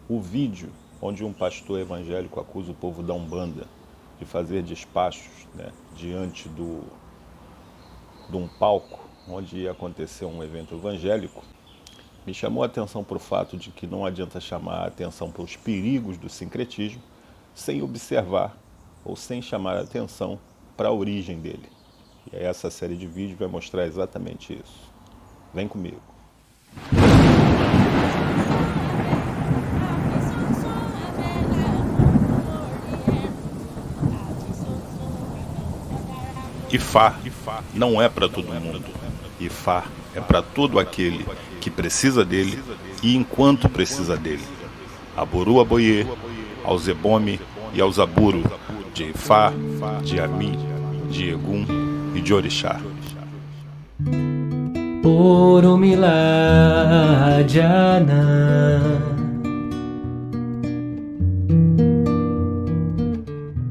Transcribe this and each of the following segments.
O vídeo onde um pastor evangélico acusa o povo da Umbanda de fazer despachos, né, diante de um palco onde ia acontecer um evento evangélico, me chamou a atenção para o fato de que não adianta chamar a atenção para os perigos do sincretismo sem observar ou sem chamar a atenção para a origem dele. E essa série de vídeos vai mostrar exatamente isso. Vem comigo. Ifá não é para todo mundo. Ifá é para todo aquele que precisa dele e enquanto precisa dele. Aboru Aboye, ao Zebome e ao Zaburu, de Ifá, de Ami, de Egum e de Orixá. Oromila Jana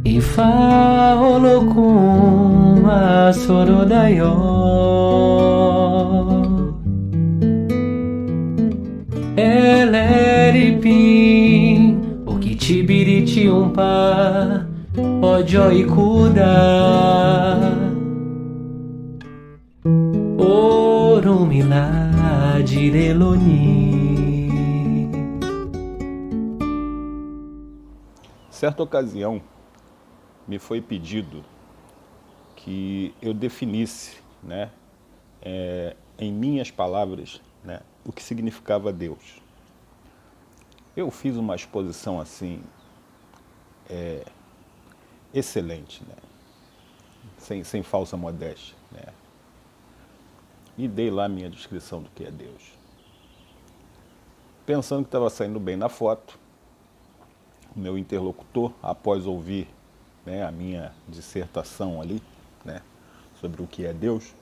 Ifá Olokun Asorodayo Eleripim Okitibiriti Umpa Ojo Ikuda Oromila Direloni. Certa ocasião, me foi pedido que eu definisse, né, em minhas palavras, né, o que significava Deus. Eu fiz uma exposição assim, excelente, né, sem falsa modéstia, né, e dei lá a minha descrição do que é Deus. Pensando que estava saindo bem na foto, o meu interlocutor, após ouvir, né, a minha dissertação ali, né, sobre o que é Deus,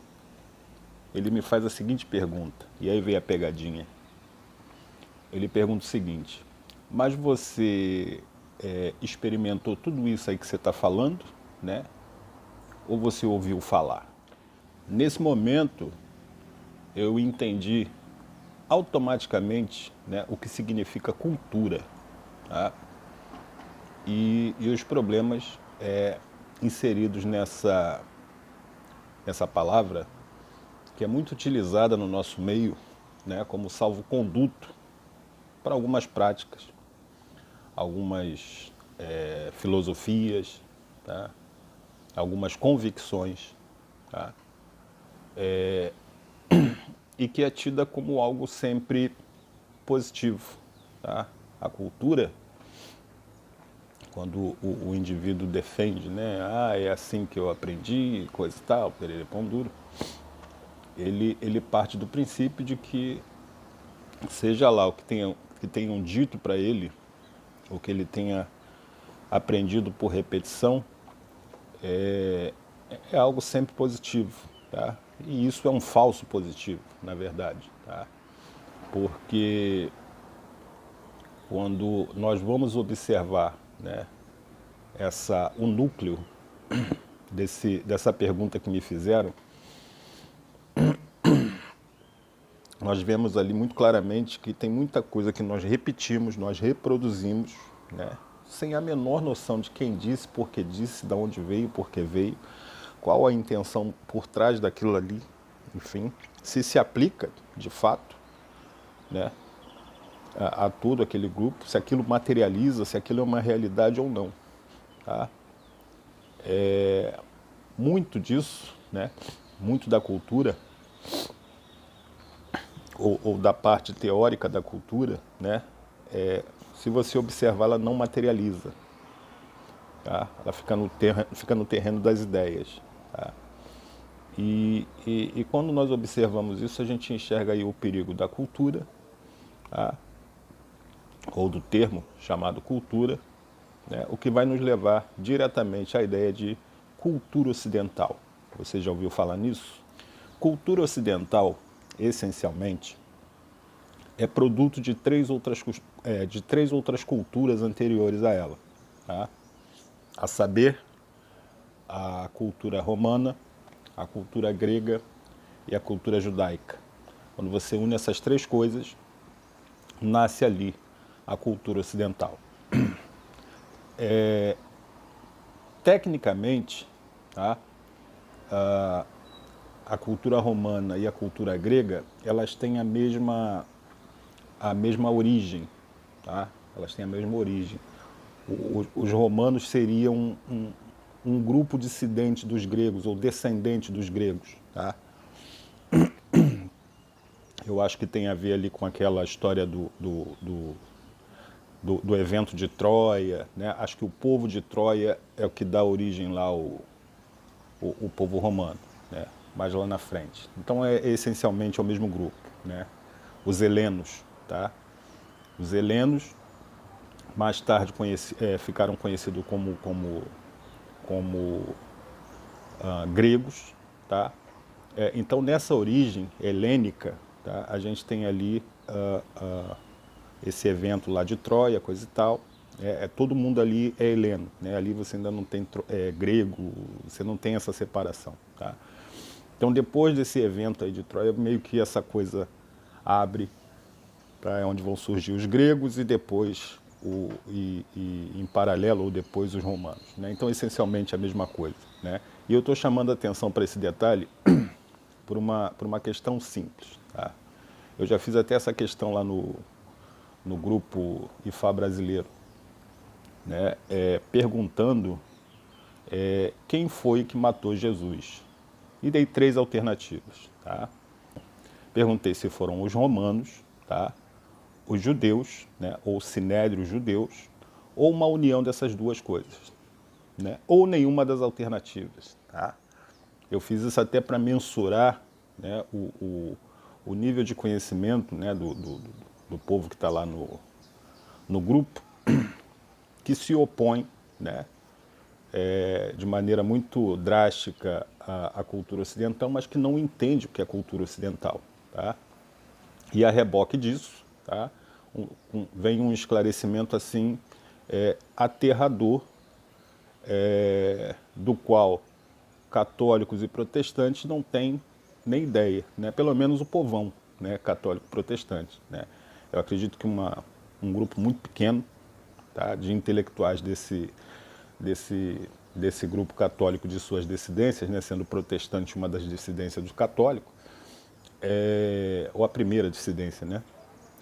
ele me faz a seguinte pergunta, e aí veio a pegadinha. Ele pergunta o seguinte: mas você experimentou tudo isso aí que você está falando, né? Ou você ouviu falar? Nesse momento, eu entendi automaticamente, né, o que significa cultura, tá? E os problemas inseridos nessa palavra, que é muito utilizada no nosso meio, né, como salvo-conduto para algumas práticas, algumas filosofias, tá? Algumas convicções, tá? E que é tida como algo sempre positivo, tá? A cultura, quando o indivíduo defende, né, é assim que eu aprendi, coisa e tal, perere pão duro, ele parte do princípio de que, seja lá o que tenham dito para ele, ou que ele tenha aprendido por repetição, é algo sempre positivo, tá? E isso é um falso positivo, na verdade, tá? Porque quando nós vamos observar, né, o núcleo dessa pergunta que me fizeram, nós vemos ali muito claramente que tem muita coisa que nós repetimos, nós reproduzimos, né, sem a menor noção de quem disse, por que disse, de onde veio, por que veio, qual a intenção por trás daquilo ali, enfim, se aplica de fato, né, a todo aquele grupo, se aquilo materializa, se aquilo é uma realidade ou não. Tá? Muito disso, né, muito da cultura, ou da parte teórica da cultura, né, se você observar, ela não materializa. Tá? Ela fica no terreno das ideias. Tá? E quando nós observamos isso, a gente enxerga aí o perigo da cultura, tá? Ou do termo chamado cultura, né? O que vai nos levar diretamente à ideia de cultura ocidental. Você já ouviu falar nisso? Cultura ocidental, essencialmente, é produto de três outras culturas anteriores a ela. Tá? A saber, a cultura romana, a cultura grega e a cultura judaica. Quando você une essas três coisas, nasce ali a cultura ocidental. Tecnicamente, tá, a cultura romana e a cultura grega, elas têm a mesma origem, tá? Elas têm a mesma origem. Os romanos seriam um grupo dissidente dos gregos, ou descendente dos gregos, tá? Eu acho que tem a ver ali com aquela história do evento de Troia, né? Acho que o povo de Troia é o que dá origem lá ao povo romano, né? Mais lá na frente. Então é essencialmente o mesmo grupo, né? Os helenos, tá? Os helenos mais tarde ficaram conhecidos como gregos, tá? Então nessa origem helênica, tá? A gente tem ali esse evento lá de Troia, coisa e tal. Todo mundo ali é heleno, né? Ali você ainda não tem grego, você não tem essa separação, tá? Então depois desse evento aí de Troia, meio que essa coisa abre para onde vão surgir os gregos e depois, em paralelo, ou depois os romanos, né? Então essencialmente a mesma coisa, né? E eu estou chamando a atenção para esse detalhe por uma questão simples, tá? Eu já fiz até essa questão lá no grupo IFA brasileiro, né? Perguntando quem foi que matou Jesus. E dei 3 alternativas, tá? Perguntei se foram os romanos, tá? Os judeus, né? Ou sinédrios judeus, ou uma união dessas duas coisas, né? Ou nenhuma das alternativas, tá? Eu fiz isso até para mensurar, né, o nível de conhecimento, né, do povo que está lá no grupo, que se opõe, né, de maneira muito drástica à cultura ocidental, mas que não entende o que é cultura ocidental, tá? E a reboque disso, tá, vem um esclarecimento assim aterrador, do qual católicos e protestantes não têm nem ideia, né? Pelo menos o povão, né, católico protestante, né? Eu acredito que um grupo muito pequeno, tá, de intelectuais desse grupo católico, de suas dissidências, né, sendo protestante uma das dissidências do católico, ou a primeira dissidência, né?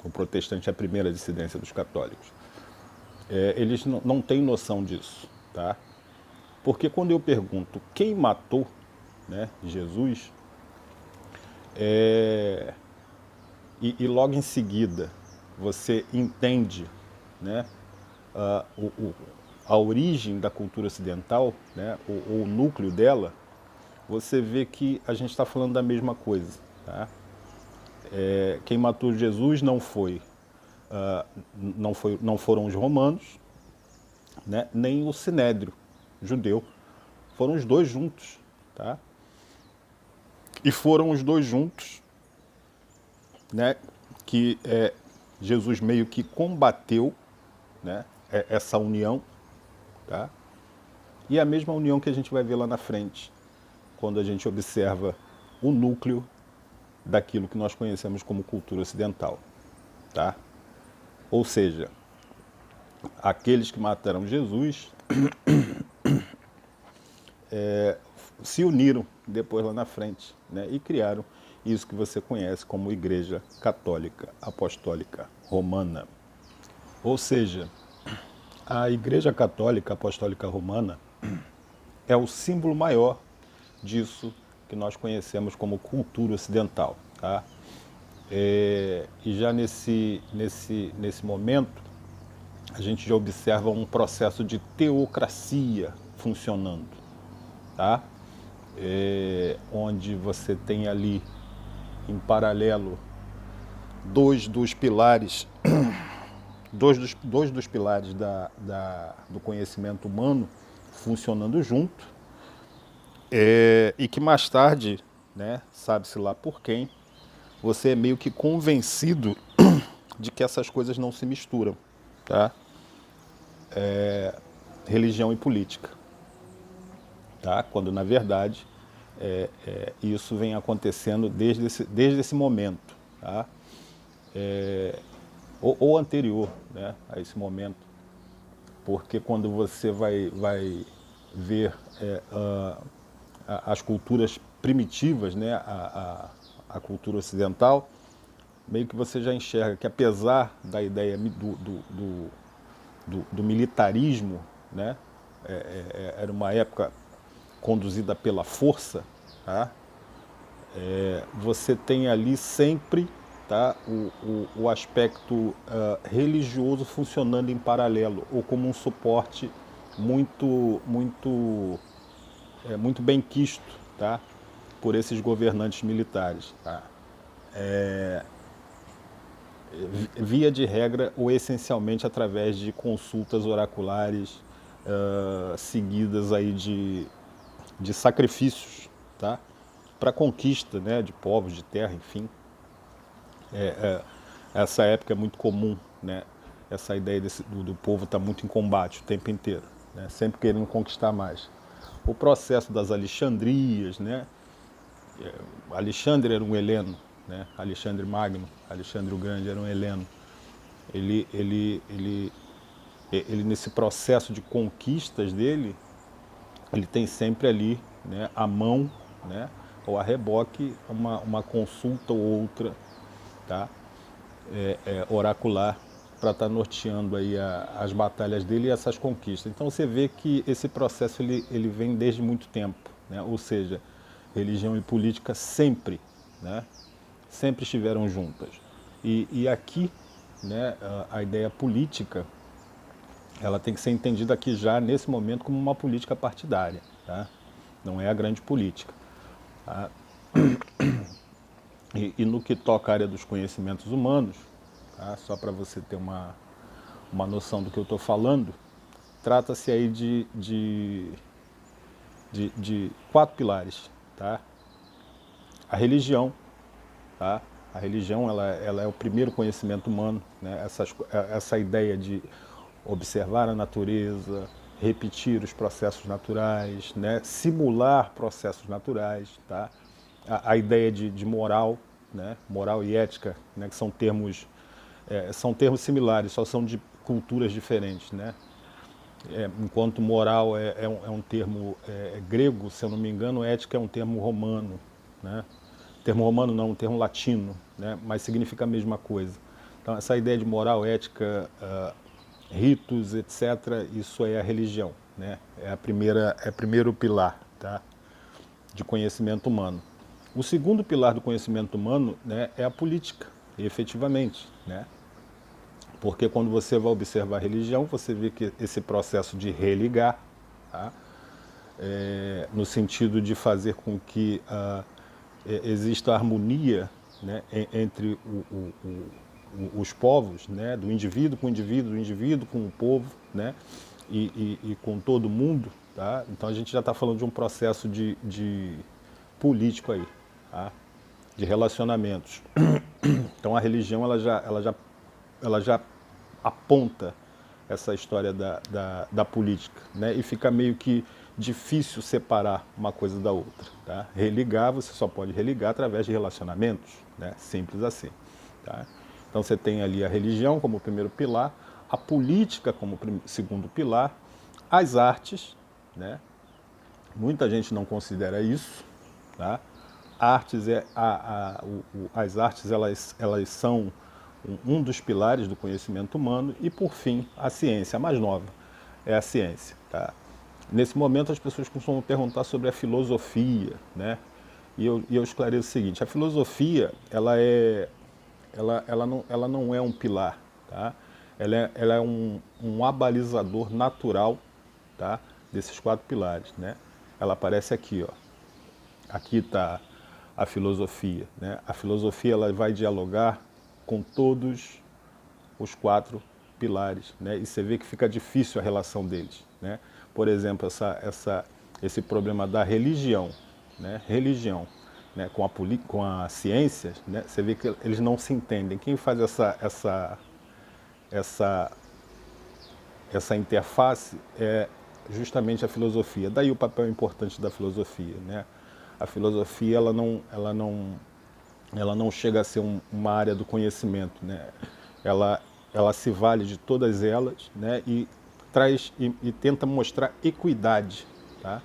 O protestante é a primeira dissidência dos católicos. Eles não têm noção disso, tá? Porque quando eu pergunto quem matou, né, Jesus, e logo em seguida você entende, né, a origem da cultura ocidental, né, o núcleo dela, você vê que a gente está falando da mesma coisa, tá? Quem matou Jesus não foram os romanos, né, nem o sinédrio judeu. Foram os dois juntos, tá? E foram os dois juntos, né, que Jesus meio que combateu, né, essa união, tá? E a mesma união que a gente vai ver lá na frente, quando a gente observa o núcleo daquilo que nós conhecemos como cultura ocidental, tá? Ou seja, aqueles que mataram Jesus se uniram depois lá na frente, né, e criaram isso que você conhece como Igreja Católica Apostólica Romana. Ou seja, a Igreja Católica Apostólica Romana é o símbolo maior disso que nós conhecemos como cultura ocidental, tá? E já nesse momento, a gente já observa um processo de teocracia funcionando, tá? Onde você tem ali, em paralelo, dois dos pilares do conhecimento humano funcionando junto, e que mais tarde, né, sabe-se lá por quem, você é meio que convencido de que essas coisas não se misturam, tá? Religião e política, tá? Quando na verdade isso vem acontecendo desde esse momento, tá? ou anterior, né, a esse momento, porque quando você vai ver as culturas primitivas, né, a cultura ocidental, meio que você já enxerga que apesar da ideia do militarismo, né, era uma época conduzida pela força, tá? Você tem ali sempre, tá, o aspecto religioso funcionando em paralelo ou como um suporte muito bem quisto, tá, por esses governantes militares, tá? Via de regra ou essencialmente através de consultas oraculares seguidas aí de sacrifícios, tá, para conquista, né, de povos, de terra, enfim. Essa época é muito comum, né, essa ideia do povo estar muito em combate o tempo inteiro, né, sempre querendo conquistar mais. O processo das Alexandrias, né, Alexandre era um heleno, né, Alexandre Magno, Alexandre o Grande era um heleno. Ele nesse processo de conquistas dele, ele tem sempre ali, né, à mão, né, ou a reboque, uma consulta ou outra, tá, oracular, para estar norteando aí as batalhas dele e essas conquistas. Então você vê que esse processo ele vem desde muito tempo, né, ou seja, religião e política sempre, né, sempre estiveram juntas. E aqui, né, a ideia política, ela tem que ser entendida aqui já nesse momento como uma política partidária, tá? Não é a grande política, tá? E no que toca à área dos conhecimentos humanos, tá? Só para você ter uma noção do que eu estou falando, trata-se aí de 4 pilares, tá? A religião, tá? A religião ela é o primeiro conhecimento humano, né? Essa ideia de observar a natureza, repetir os processos naturais, né? Simular processos naturais, tá? A ideia de moral, né? Moral e ética, né? Que são termos similares, só são de culturas diferentes, né? Enquanto moral é um termo grego, se eu não me engano, ética é um termo romano, né? Termo romano não, um termo latino, né? Mas significa a mesma coisa. Então essa ideia de moral, ética, ritos, etc., isso é a religião, né? É o primeiro pilar, tá, de conhecimento humano. O segundo pilar do conhecimento humano, né, é a política, efetivamente, né? Porque quando você vai observar a religião, você vê que esse processo de religar, tá, no sentido de fazer com que exista harmonia, né, entre os povos, né, do indivíduo com o indivíduo, do indivíduo com o povo, né, e com todo mundo, tá? Então a gente já está falando de um processo de político aí, tá? De relacionamentos. Então a religião ela já aponta essa história da política, né? E fica meio que difícil separar uma coisa da outra, tá? Religar, você só pode religar através de relacionamentos, né? Simples assim, tá? Então você tem ali a religião como primeiro pilar, a política como segundo pilar, as artes, né? Muita gente não considera isso, tá? Artes as artes elas são um dos pilares do conhecimento humano e, por fim, a ciência, a mais nova, é a ciência, tá? Nesse momento as pessoas costumam perguntar sobre a filosofia, né? E eu esclareço o seguinte: a filosofia ela não é um pilar, tá? Ela é um abalizador natural, tá, desses 4 pilares, né? Ela aparece aqui, ó. Aqui está a filosofia, né? A filosofia ela vai dialogar com todos os 4 pilares, né? E você vê que fica difícil a relação deles, né? Por exemplo, esse problema da religião, né? Religião, né? Com a ciência, né? Você vê que eles não se entendem. Quem faz essa interface é justamente a filosofia. Daí o papel importante da filosofia, né? A filosofia ela não chega a ser uma área do conhecimento, né? ela se vale de todas elas, né, e traz e tenta mostrar equidade, tá,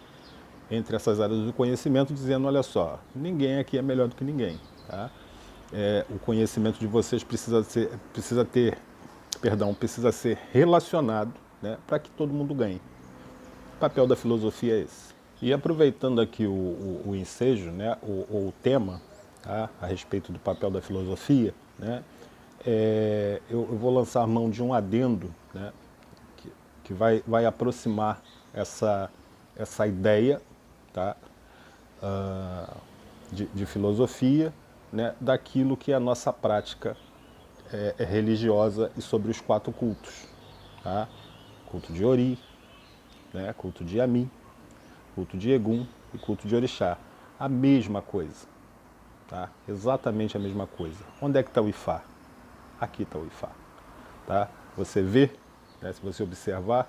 entre essas áreas do conhecimento, dizendo, olha só, ninguém aqui é melhor do que ninguém, tá? O conhecimento de vocês precisa ser relacionado, né, para que todo mundo ganhe. O papel da filosofia é esse. E aproveitando aqui o ensejo, né, o tema, tá, a respeito do papel da filosofia, né, eu vou lançar mão de um adendo, né, que vai aproximar essa ideia, tá, de filosofia, né, daquilo que é a nossa prática religiosa e sobre os 4 cultos. Tá? Culto de Ori, né, culto de Ami, culto de Egum e culto de Orixá. A mesma coisa. Tá? Exatamente a mesma coisa. Onde é que está o Ifá? Aqui está o Ifá. Tá? Você vê, né, se você observar,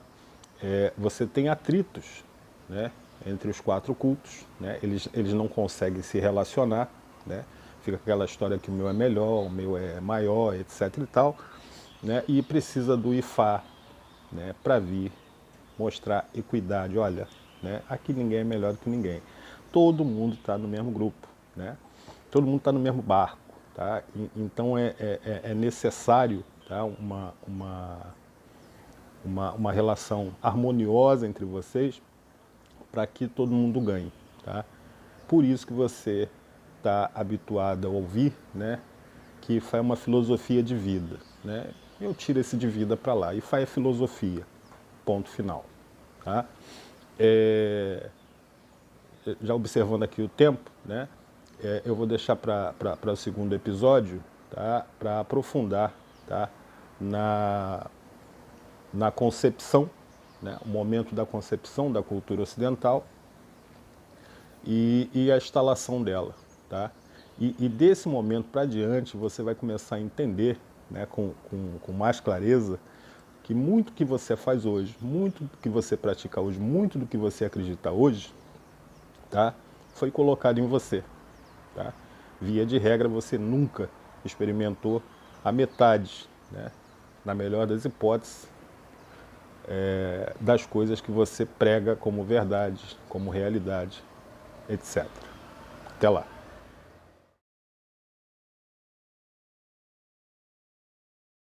você tem atritos, né, entre os 4 cultos, né, eles não conseguem se relacionar, né, fica aquela história que o meu é melhor, o meu é maior, etc e tal, né, e precisa do Ifá, né, para vir mostrar equidade. Olha, né, aqui ninguém é melhor do que ninguém. Todo mundo está no mesmo grupo, né, todo mundo está no mesmo barco. Tá? Então é necessário, tá, uma relação harmoniosa entre vocês para que todo mundo ganhe. Tá? Por isso que você está habituado a ouvir, né, que IFA é uma filosofia de vida. Né? Eu tiro esse de vida para lá. IFA é filosofia. Ponto final. Tá? Já observando aqui o tempo, né, eu vou deixar para o segundo episódio, tá, para aprofundar, tá, na concepção, né, o momento da concepção da cultura ocidental e a instalação dela. Tá? E desse momento para diante você vai começar a entender, né, com mais clareza que muito que você faz hoje, muito do que você pratica hoje, muito do que você acredita hoje, tá, foi colocado em você. Tá? Via de regra, você nunca experimentou a metade, né, na melhor das hipóteses, das coisas que você prega como verdade, como realidade, etc. Até lá.